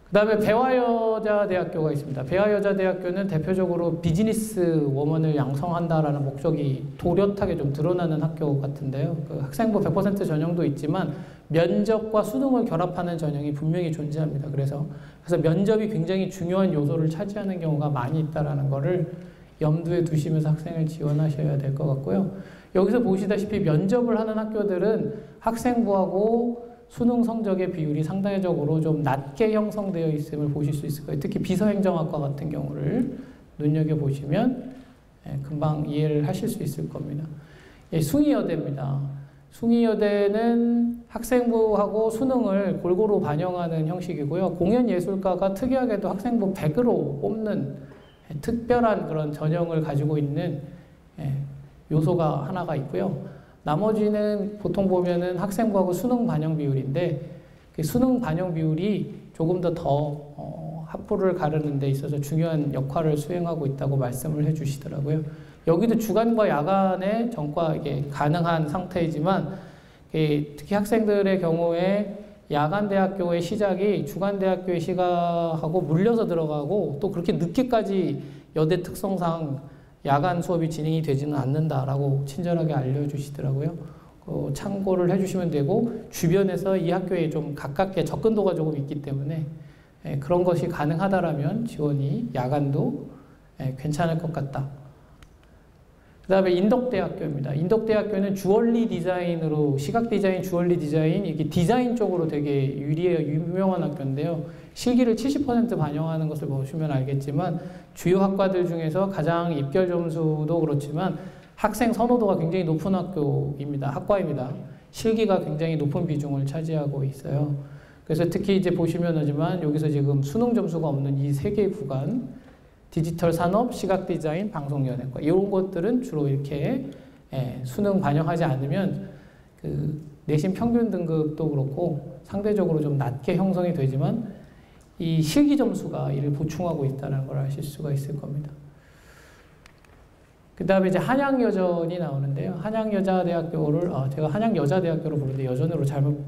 그 다음에 배화여자대학교가 있습니다. 배화여자대학교는 대표적으로 비즈니스 워먼을 양성한다라는 목적이 도렷하게 좀 드러나는 학교 같은데요. 그 학생부 100% 전형도 있지만 면접과 수능을 결합하는 전형이 분명히 존재합니다. 그래서 면접이 굉장히 중요한 요소를 차지하는 경우가 많이 있다는 것을 염두에 두시면서 학생을 지원하셔야 될 것 같고요. 여기서 보시다시피 면접을 하는 학교들은 학생부하고 수능 성적의 비율이 상대적으로 좀 낮게 형성되어 있음을 보실 수 있을 거예요. 특히 비서행정학과 같은 경우를 눈여겨보시면 금방 이해를 하실 수 있을 겁니다. 숭의여대입니다. 숭의여대는 학생부하고 수능을 골고루 반영하는 형식이고요. 공연예술과가 특이하게도 학생부 100으로 뽑는 특별한 그런 전형을 가지고 있는 요소가 하나가 있고요. 나머지는 보통 보면은 학생부하고 수능 반영 비율인데, 그 수능 반영 비율이 조금 더 합부를 가르는 데 있어서 중요한 역할을 수행하고 있다고 말씀을 해주시더라고요. 여기도 주간과 야간의 전과 이게 가능한 상태이지만, 특히 학생들의 경우에 야간대학교의 시작이 주간대학교의 시작하고 물려서 들어가고, 또 그렇게 늦게까지 여대 특성상 야간 수업이 진행이 되지는 않는다라고 친절하게 알려주시더라고요. 참고를 해주시면 되고, 주변에서 이 학교에 좀 가깝게 접근도가 조금 있기 때문에 그런 것이 가능하다라면 지원이 야간도 괜찮을 것 같다. 그 다음에 인덕대학교입니다. 인덕대학교는 주얼리 디자인으로, 시각 디자인, 주얼리 디자인, 이게 디자인 쪽으로 되게 유명한 학교인데요. 실기를 70% 반영하는 것을 보시면 알겠지만, 주요 학과들 중에서 가장 입결 점수도 그렇지만 학생 선호도가 굉장히 높은 학교입니다. 학과입니다. 실기가 굉장히 높은 비중을 차지하고 있어요. 그래서 특히 이제 보시면 하지만 여기서 지금 수능 점수가 없는 이 세 개 구간, 디지털 산업, 시각 디자인, 방송연예과, 이런 것들은 주로 이렇게 수능 반영하지 않으면 그 내신 평균 등급도 그렇고 상대적으로 좀 낮게 형성이 되지만 이 실기 점수가 이를 보충하고 있다는 걸 아실 수가 있을 겁니다. 그 다음에 이제 한양여전이 나오는데요. 한양여자대학교를, 제가 한양여자대학교로 부르는데 여전으로 잘못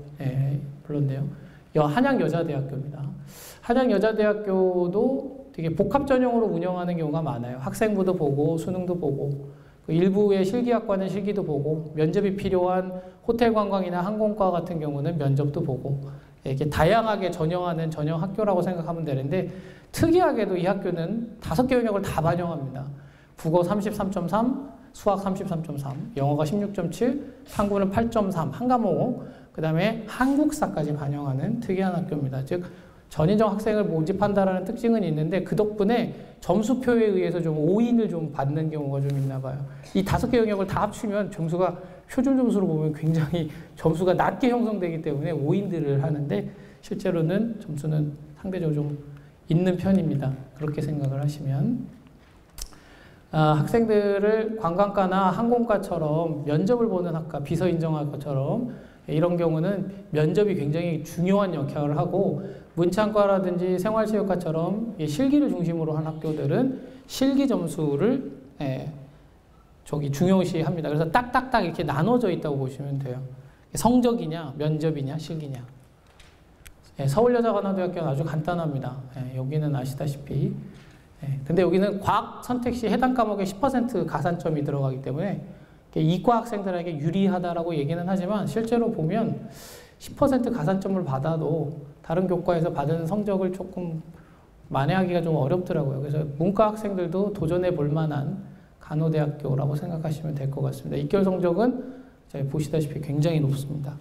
불렀네요. 한양여자대학교입니다. 한양여자대학교도 되게 복합 전형으로 운영하는 경우가 많아요. 학생부도 보고 수능도 보고, 일부의 실기학과는 실기도 보고, 면접이 필요한 호텔 관광이나 항공과 같은 경우는 면접도 보고, 이렇게 다양하게 전형하는 전형 학교라고 생각하면 되는데, 특이하게도 이 학교는 5개 영역을 다 반영합니다. 국어 33.3, 수학 33.3, 영어가 16.7, 한국어는 8.3, 한 과목, 그 다음에 한국사까지 반영하는 특이한 학교입니다. 즉 전인정 학생을 모집한다라는 특징은 있는데 그 덕분에 점수표에 의해서 좀 오인을 좀 받는 경우가 좀 있나 봐요. 이 5개 영역을 다 합치면 점수가 표준 점수로 보면 굉장히 점수가 낮게 형성되기 때문에 오인들을 하는데 실제로는 점수는 상대적으로 좀 있는 편입니다. 그렇게 생각을 하시면 학생들을 관광과나 항공과처럼 면접을 보는 학과, 비서인정학과처럼 이런 경우는 면접이 굉장히 중요한 역할을 하고 문창과라든지 생활체육과처럼 실기를 중심으로 한 학교들은 실기 점수를 중요시합니다. 그래서 딱딱딱 이렇게 나눠져 있다고 보시면 돼요. 성적이냐, 면접이냐, 실기냐. 서울여자관광대학교는 아주 간단합니다. 여기는 아시다시피. 근데 여기는 과학 선택 시 해당 과목에 10% 가산점이 들어가기 때문에 이과 학생들에게 유리하다라고 얘기는 하지만 실제로 보면 10% 가산점을 받아도 다른 교과에서 받은 성적을 조금 만회하기가 좀 어렵더라고요. 그래서 문과 학생들도 도전해 볼 만한 간호대학교라고 생각하시면 될 것 같습니다. 입결 성적은 보시다시피 굉장히 높습니다.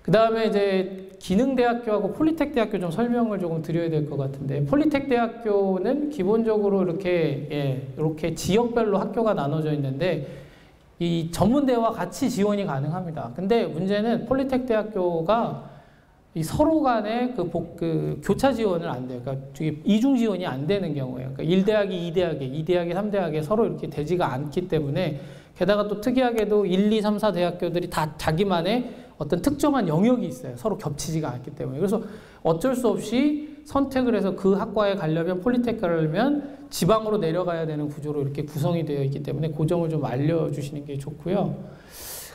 그 다음에 이제 기능대학교하고 폴리텍대학교 좀 설명을 조금 드려야 될 것 같은데 폴리텍대학교는 기본적으로 이렇게 지역별로 학교가 나눠져 있는데 이 전문대와 같이 지원이 가능합니다. 근데 문제는 폴리텍대학교가 이 서로 간에 그 교차 지원을 안 돼요. 그러니까 이중 지원이 안 되는 경우예요. 그러니까 1대학이 2대학에, 2대학이 3대학에 서로 이렇게 되지가 않기 때문에 게다가 또 특이하게도 1, 2, 3, 4대학교들이 다 자기만의 어떤 특정한 영역이 있어요. 서로 겹치지가 않기 때문에. 그래서 어쩔 수 없이 선택을 해서 그 학과에 가려면 폴리텍 가려면 지방으로 내려가야 되는 구조로 이렇게 구성이 되어 있기 때문에 그 점을 좀 알려주시는 게 좋고요.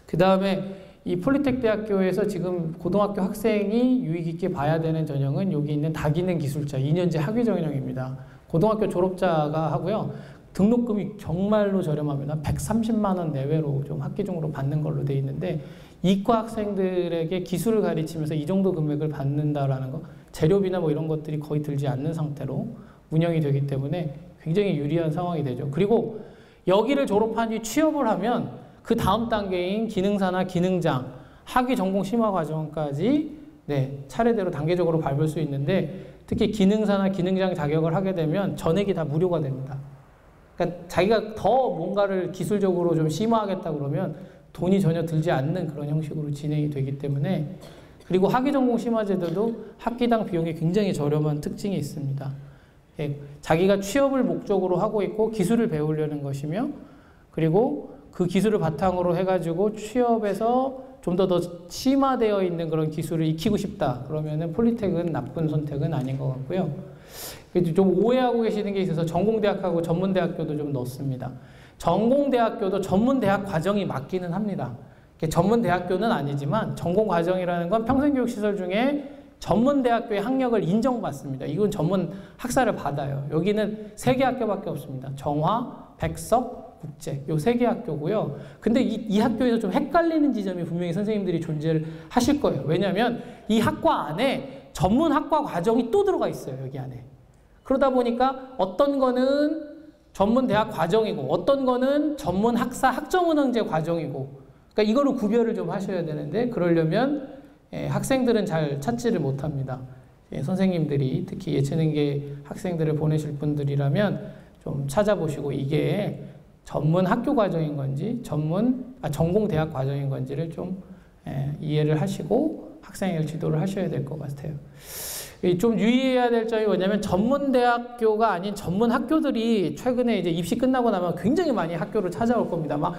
그 다음에 이 폴리텍 대학교에서 지금 고등학교 학생이 유익 있게 봐야 되는 전형은 여기 있는 다기능 기술자 2년제 학위 전형입니다. 고등학교 졸업자가 하고요. 등록금이 정말로 저렴합니다. 130만 원 내외로 좀 학기 중으로 받는 걸로 돼 있는데 이과 학생들에게 기술을 가르치면서 이 정도 금액을 받는다라는 거 재료비나 뭐 이런 것들이 거의 들지 않는 상태로 운영이 되기 때문에 굉장히 유리한 상황이 되죠. 그리고 여기를 졸업한 뒤 취업을 하면 그 다음 단계인 기능사나 기능장, 학위 전공 심화 과정까지 차례대로 단계적으로 밟을 수 있는데 특히 기능사나 기능장 자격을 하게 되면 전액이 다 무료가 됩니다. 그러니까 자기가 더 뭔가를 기술적으로 좀 심화하겠다 그러면 돈이 전혀 들지 않는 그런 형식으로 진행이 되기 때문에 그리고 학위 전공 심화제도도 학기당 비용이 굉장히 저렴한 특징이 있습니다. 자기가 취업을 목적으로 하고 있고 기술을 배우려는 것이며 그리고 그 기술을 바탕으로 해가지고 취업에서 좀 더 심화되어 있는 그런 기술을 익히고 싶다. 그러면은 폴리텍은 나쁜 선택은 아닌 것 같고요. 좀 오해하고 계시는 게 있어서 전공대학하고 전문대학교도 좀 넣습니다. 전공대학교도 전문대학 과정이 맞기는 합니다. 전문대학교는 아니지만 전공과정이라는 건 평생교육시설 중에 전문대학교의 학력을 인정받습니다. 이건 전문 학사를 받아요. 여기는 3개 학교밖에 없습니다. 정화, 백석, 국제 요 3개 학교고요. 근데 이 학교에서 좀 헷갈리는 지점이 분명히 선생님들이 존재를 하실 거예요. 왜냐하면 이 학과 안에 전문학과 과정이 또 들어가 있어요. 여기 안에. 그러다 보니까 어떤 거는 전문대학 과정이고 어떤 거는 전문학사 학점운영제 과정이고 그러니까 이거를 구별을 좀 하셔야 되는데 그러려면 학생들은 잘 찾지를 못합니다. 선생님들이 특히 예체능계 학생들을 보내실 분들이라면 좀 찾아보시고 이게 전문 학교 과정인 건지 전공 대학 과정인 건지를 좀 이해를 하시고 학생을 지도를 하셔야 될 것 같아요. 좀 유의해야 될 점이 뭐냐면 전문대학교가 아닌 전문학교들이 최근에 이제 입시 끝나고 나면 굉장히 많이 학교를 찾아올 겁니다. 막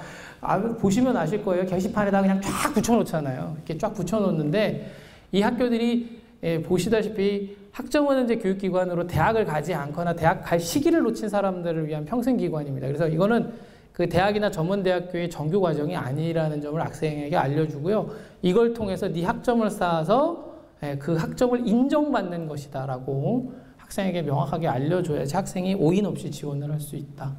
보시면 아실 거예요. 게시판에다 그냥 쫙 붙여놓잖아요. 이렇게 쫙 붙여놓는데 이 학교들이 보시다시피 학점원제 교육기관으로 대학을 가지 않거나 대학 갈 시기를 놓친 사람들을 위한 평생기관입니다. 그래서 이거는 그 대학이나 전문대학교의 정규 과정이 아니라는 점을 학생에게 알려주고요. 이걸 통해서 네 학점을 쌓아서 그 학점을 인정받는 것이다 라고 학생에게 명확하게 알려줘야지 학생이 오인 없이 지원을 할 수 있다.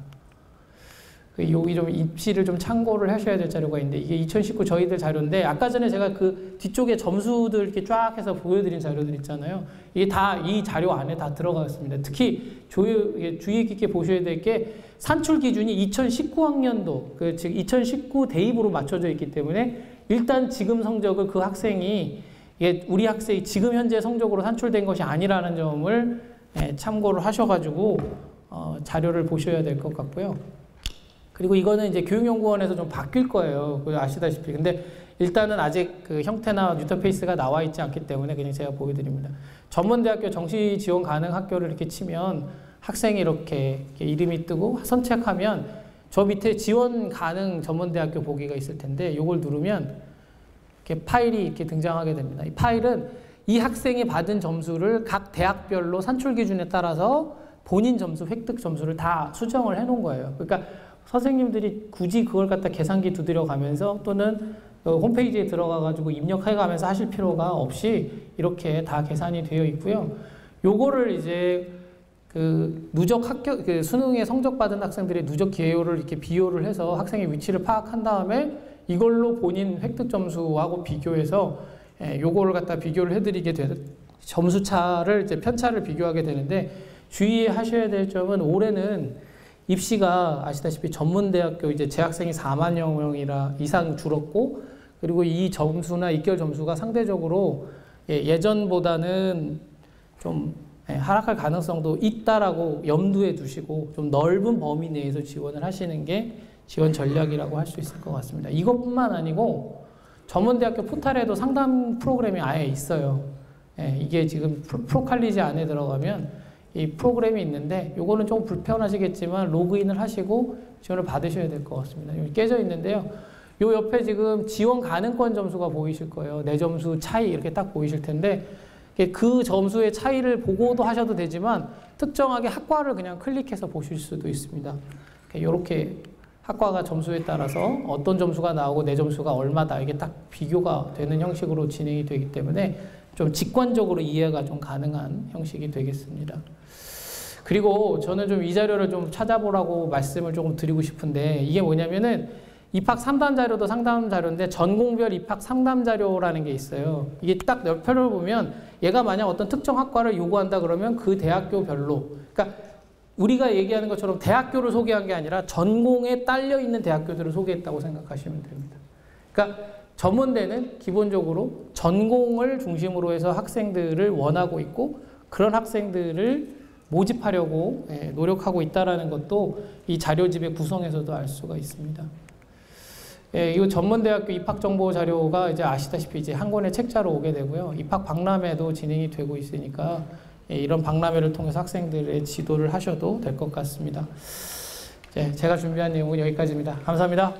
여기 좀 입시를 좀 참고를 하셔야 될 자료가 있는데 이게 2019 저희들 자료인데 아까 전에 제가 그 뒤쪽에 점수들 이렇게 쫙 해서 보여드린 자료들 있잖아요. 이게 다 이 자료 안에 다 들어갔습니다. 특히 주의 깊게 보셔야 될 게 산출 기준이 2019학년도 즉 2019 대입으로 맞춰져 있기 때문에 일단 지금 성적을 그 학생이 이게 우리 학생이 지금 현재 성적으로 산출된 것이 아니라는 점을 참고를 하셔가지고 자료를 보셔야 될 것 같고요. 그리고 이거는 이제 교육연구원에서 좀 바뀔 거예요. 아시다시피. 근데 일단은 아직 그 형태나 뉴턴페이스가 나와 있지 않기 때문에 그냥 제가 보여드립니다. 전문대학교 정시 지원 가능 학교를 이렇게 치면 학생이 이렇게 이름이 뜨고 선택하면 저 밑에 지원 가능 전문대학교 보기가 있을 텐데 이걸 누르면 이렇게 파일이 이렇게 등장하게 됩니다. 이 파일은 이 학생이 받은 점수를 각 대학별로 산출 기준에 따라서 본인 점수, 획득 점수를 다 수정을 해 놓은 거예요. 그러니까 선생님들이 굳이 그걸 갖다 계산기 두드려 가면서 또는 홈페이지에 들어가 가지고 입력해 가면서 하실 필요가 없이 이렇게 다 계산이 되어 있고요. 요거를 이제 그 누적 학교, 그 수능에 성적 받은 학생들의 누적 기여율을 이렇게 비교를 해서 학생의 위치를 파악한 다음에 이걸로 본인 획득 점수하고 비교해서 요거를 갖다 비교를 해드리게 되는 점수 차를 이제 편차를 비교하게 되는데 주의하셔야 될 점은 올해는 입시가 아시다시피 전문대학교 이제 재학생이 4만여 명이라 이상 줄었고 그리고 이 점수나 입결 점수가 상대적으로 예전보다는 좀 하락할 가능성도 있다라고 염두에 두시고 좀 넓은 범위 내에서 지원을 하시는 게 지원 전략이라고 할 수 있을 것 같습니다. 이것뿐만 아니고 전문대학교 포탈에도 상담 프로그램이 아예 있어요. 이게 지금 프로칼리지 안에 들어가면 이 프로그램이 있는데 요거는 조금 불편하시겠지만 로그인을 하시고 지원을 받으셔야 될 것 같습니다. 여기 깨져 있는데요. 요 옆에 지금 지원 가능권 점수가 보이실 거예요. 내 점수 차이 이렇게 딱 보이실 텐데 그 점수의 차이를 보고도 하셔도 되지만 특정하게 학과를 그냥 클릭해서 보실 수도 있습니다. 이렇게 학과가 점수에 따라서 어떤 점수가 나오고 내 점수가 얼마다 이게 딱 비교가 되는 형식으로 진행이 되기 때문에 좀 직관적으로 이해가 좀 가능한 형식이 되겠습니다. 그리고 저는 좀 이 자료를 좀 찾아보라고 말씀을 조금 드리고 싶은데 이게 뭐냐면은 입학 상담 자료도 상담 자료인데 전공별 입학 상담 자료라는 게 있어요. 이게 딱 옆표를 보면 얘가 만약 어떤 특정 학과를 요구한다 그러면 그 대학교별로 그러니까 우리가 얘기하는 것처럼 대학교를 소개한 게 아니라 전공에 딸려 있는 대학교들을 소개했다고 생각하시면 됩니다. 그러니까 전문대는 기본적으로 전공을 중심으로 해서 학생들을 원하고 있고 그런 학생들을 모집하려고 노력하고 있다는 것도 이 자료집의 구성에서도 알 수가 있습니다. 이 전문대학교 입학정보 자료가 이제 아시다시피 이제 한 권의 책자로 오게 되고요. 입학 박람회도 진행이 되고 있으니까 이런 박람회를 통해서 학생들의 지도를 하셔도 될 것 같습니다. 제가 준비한 내용은 여기까지입니다. 감사합니다.